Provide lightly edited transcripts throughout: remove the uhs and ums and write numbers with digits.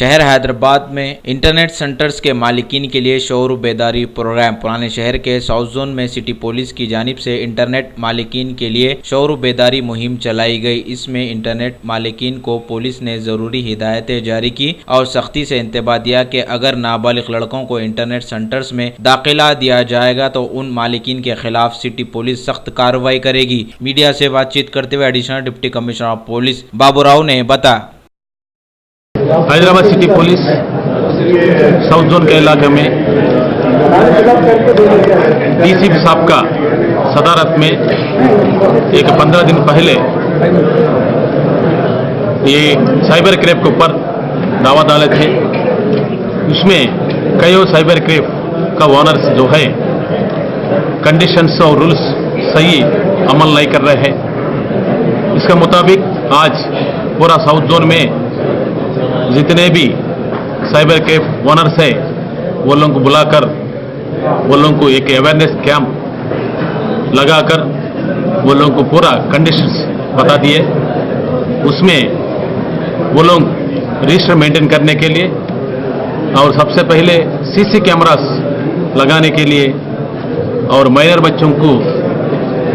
शहर हैदराबाद में internet centres के मालिकीन के लिए शऊर बेदारी प्रोग्राम। पुराने शहर के साउथ जोन में सिटी पुलिस की जानिब से इंटरनेट मालिकीन के लिए शऊर बेदारी मुहिम चलाई गई। इसमें इंटरनेट मालिकीन को पुलिस ने जरूरी हिदायतें जारी की और सख्ती से इंतबाह दिया कि अगर नाबालिग लड़कों को इंटरनेट सेंटर्स में दाखिला दिया जाएगा तो उन मालिकीन के खिलाफ सिटी पुलिस सख्त कार्रवाई करेगी। मीडिया से बातचीत करते हुए additional deputy commissioner of police Babu Rao ने बताया, Hyderabad city police south zone के इलाके में डीसीपी साहब का सदारत में एक 15 दिन पहले ये साइबर क्राइम के ऊपर दावा डाले थे। उसमें कई साइबर क्राइम का ओनर्स जो है कंडीशंस और रूल्स सही अमल नहीं कर रहे हैं। इसके मुताबिक आज पूरा साउथ जोन में जितने भी साइबर कैफ ओनर्स है वो लोगों को बुलाकर वो लोगों को एक अवेयरनेस कैंप लगाकर वो लोगों को पूरा कंडीशंस बता दिए। उसमें वो लोग रजिस्टर मेंटेन करने के लिए और सबसे पहले सीसी कैमरास लगाने के लिए और माइनर बच्चों को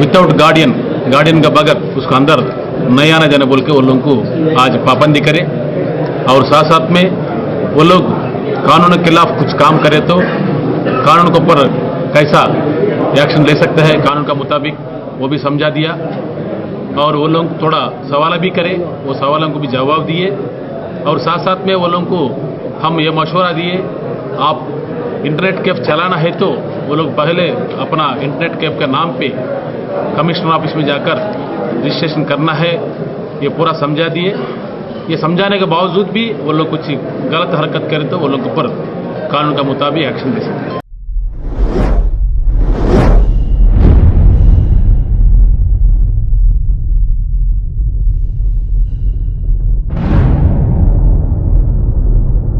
विदाउट गार्डियन का बगैर उसको अंदर नहीं आना जाने बोल के वो लोगों को आज पाबंदी करें और साथ साथ में वो लोग कानून के खिलाफ कुछ काम करे तो कानून के ऊपर कैसा एक्शन ले सकते हैं कानून का मुताबिक वो भी समझा दिया। और वो लोग थोड़ा सवाल भी करे, वो सवालों को भी जवाब दिए और साथ साथ में वो लोगों को हम ये मशवरा दिए, आप इंटरनेट कैफ चलाना है तो वो लोग पहले अपना इंटरनेट कैफ के नाम पे कमिश्नर ऑफिस में जाकर रजिस्ट्रेशन करना है, ये पूरा समझा दिए। ये समझाने के बावजूद भी वो लोग कुछ गलत हरकत करें तो वो लोग ऊपर कानून का मुताबिक एक्शन ले सकते हैं।